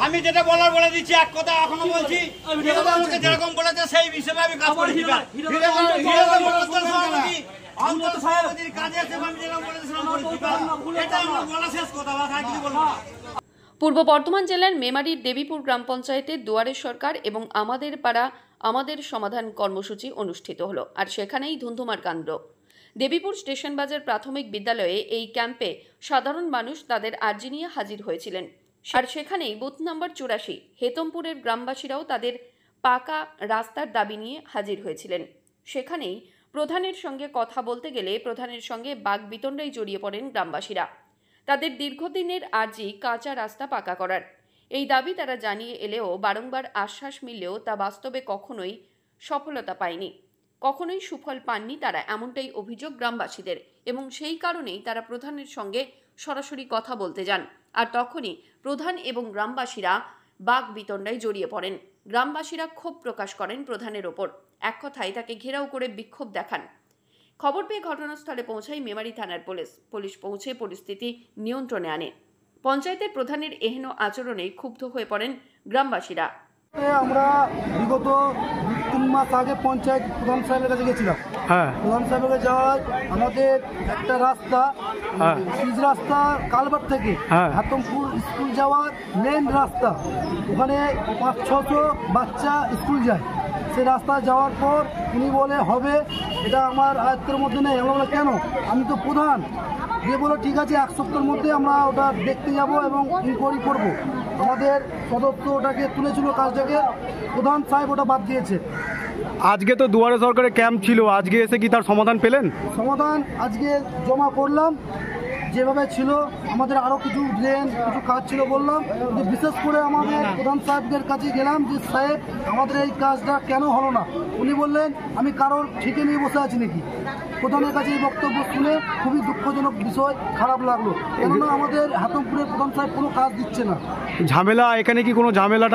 আমি যেটা বলার বলে দিচ্ছি, এক কথা এখনো বলছি, যেরকম বলেছে সেই হিসেবে আমি কাজ করেছি। পূর্ব বর্ধমান জেলার মেমারির দেবীপুর গ্রাম পঞ্চায়েতের দুয়ারের সরকার এবং আমাদের পাড়া আমাদের সমাধান কর্মসূচি অনুষ্ঠিত হলো, আর সেখানেই ধুন্ধুমার কাণ্ড। দেবীপুর স্টেশন বাজার প্রাথমিক বিদ্যালয়ে এই ক্যাম্পে সাধারণ মানুষ তাদের আর্জি নিয়ে হাজির হয়েছিলেন, আর সেখানেই বুথ নম্বর 84 হেতমপুরের গ্রামবাসীরাও তাদের পাকা রাস্তার দাবি নিয়ে হাজির হয়েছিলেন। সেখানেই প্রধানের সঙ্গে কথা বলতে গেলে প্রধানের সঙ্গে বাকবিতণ্ডায় জড়িয়ে পড়েন গ্রামবাসীরা। তাদের দীর্ঘদিনের আর্জি কাঁচা রাস্তা পাকা করার এই দাবি তারা জানিয়ে এলেও বারংবার আশ্বাস মিললেও তা বাস্তবে কখনোই সফলতা পায়নি, কখনোই সুফল পাননি তারা, এমনটাই অভিযোগ গ্রামবাসীদের। এবং সেই কারণেই তারা প্রধানের সঙ্গে সরাসরি কথা বলতে যান, আর তখনই প্রধান এবং গ্রামবাসীরা বাকবিতণ্ডায় জড়িয়ে পড়েন। গ্রামবাসীরা ক্ষোভ প্রকাশ করেন প্রধানের ওপর, এক কথায় তাকে ঘেরাও করে বিক্ষোভ দেখান। খবর পেয়ে ঘটনাস্থলে পৌঁছায় মেমারি থানার পুলিশ পৌঁছে পরিস্থিতি নিয়ন্ত্রণে আনে। পঞ্চায়েতের প্রধানের এহেন আচরণে ক্ষুব্ধ হয়ে পড়েন গ্রামবাসীরা। আমরা বিগত 3 মাস আগে পঞ্চায়েত প্রধান সাহেবের কাছে গেছিলাম। প্রধান সাহেবের কাছে যাওয়ার আমাদের একটা রাস্তা, পিচ রাস্তা কালভার থেকে হাতমপুর স্কুল যাওয়ার মেন রাস্তা, ওখানে 500-600 বাচ্চা স্কুল যায়। সে রাস্তা যাওয়ার পর উনি বলে হবে, এটা আমার আয়ত্তের মধ্যে নেই। আমরা বলে কেন, আমি তো প্রধান। দিয়ে বলো ঠিক আছে, 1 সপ্তাহের মধ্যে আমরা ওটা দেখতে যাব এবং ইনকোয়ারি করব। আমাদের সদস্য ওটাকে তুলেছিল কাজটাকে, প্রধান সাহেব ওটা বাদ দিয়েছে। আজকে তো দুয়ারে সরকারের ক্যাম্প ছিল, আজকে এসে কি তার সমাধান পেলেন? সমাধান আজকে জমা করলাম, যেভাবে ছিল। আমাদের আরও কিছু ড্রেন কিছু কাজ ছিল বললাম, যে বিশেষ করে আমাদের প্রধান সাহেবদের কাছে গেলাম যে সাহেব আমাদের এই কাজটা কেন হলো না। উনি বললেন আমি কারোর ঠিকে নিয়ে বসে আছি নাকি। প্রধানের কাছে এই বক্তব্য শুনে খুবই দুঃখজনক বিষয়, খারাপ লাগলো। কেননা আমাদের হাতমপুরের প্রধান সাহেব কোনো কাজ দিচ্ছে না। ঝামেলা এখানে কি কোনো ঝামেলা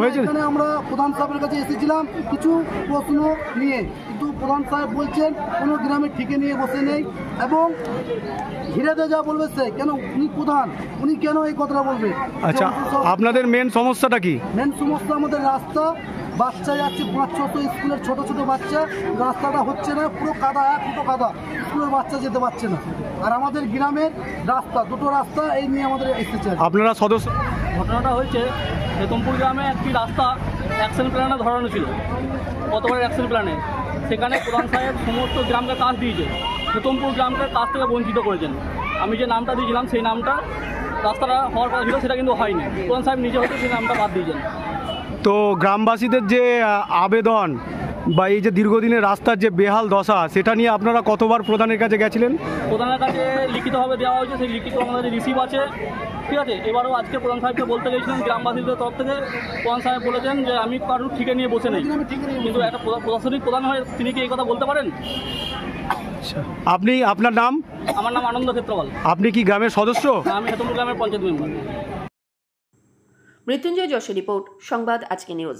হয়েছে? এখানে আমরা প্রধান সাহেবের কাছে এসেছিলাম কিছু প্রশ্ন নিয়ে, কিন্তু প্রধান সাহেব বলছেন কোনো গ্রামে ঠিকে নিয়ে বসে নেই এবং ঘিরে দিয়ে যা বলবে সে, কেন উনি প্রধান, উনি কেন এই কথাটা বলবে? আচ্ছা, আপনাদের মেন সমস্যাটা কি? মেন সমস্যা আমাদের রাস্তা, বাচ্চা যাচ্ছে 500-600 স্কুলের ছোট ছোট বাচ্চা, রাস্তাটা হচ্ছে না, পুরো কাদা, 1 ফুটো কাদা, স্কুলের বাচ্চা যেতে পারছে না। আর আমাদের গ্রামের রাস্তা, 2টো রাস্তা, এই নিয়ে আমাদের এসেছে। আপনারা সদস্য? ঘটনাটা হয়েছে হেতমপুর গ্রামে একটি রাস্তা অ্যাকশন প্ল্যানে ধরানো ছিল, গতবারের অ্যাকশন প্ল্যানে। সেখানে প্রধান সাহেব সমস্ত গ্রামকে কাজ দিয়েছে, হেতমপুর গ্রামকে কাজ থেকে বঞ্চিত করেছেন। আমি যে নামটা দিয়েছিলাম সেই নামটা, রাস্তাটা হওয়ার কথা ছিল, সেটা কিন্তু হয়নি। প্রধান সাহেব নিজে হয়তো সেই নামটা বাদ দিয়েছেন। তো গ্রামবাসীদের যে আবেদন বা এই যে দীর্ঘদিনের রাস্তার যে বেহাল দশা, সেটা নিয়ে আপনারা কতবার প্রধানের কাছে গেছিলেন? প্রধানের কাছে লিখিতভাবে দেওয়া হয়েছে, সেই লিখিত আমাদের রিসিভ আছে, ঠিক আছে। এবারও আজকে প্রধান সাহেবকে বলতে গেছিলেন গ্রামবাসীদের তরফ থেকে, প্রধান সাহেব বলেছেন যে আমি কারোর ঠিকে নিয়ে বসে নেই। কিন্তু একটা প্রশাসনিক প্রধান হয়ে তিনি কি এই কথা বলতে পারেন? আপনার নাম? আমার নাম আনন্দ ক্ষেত্রপাল। আপনি কি গ্রামের সদস্য? আমি হেতমপুর গ্রামের পঞ্চায়েত মেম্বার। মৃত্যুঞ্জয় যশের রিপোর্ট, সংবাদ আজকে নিউজ।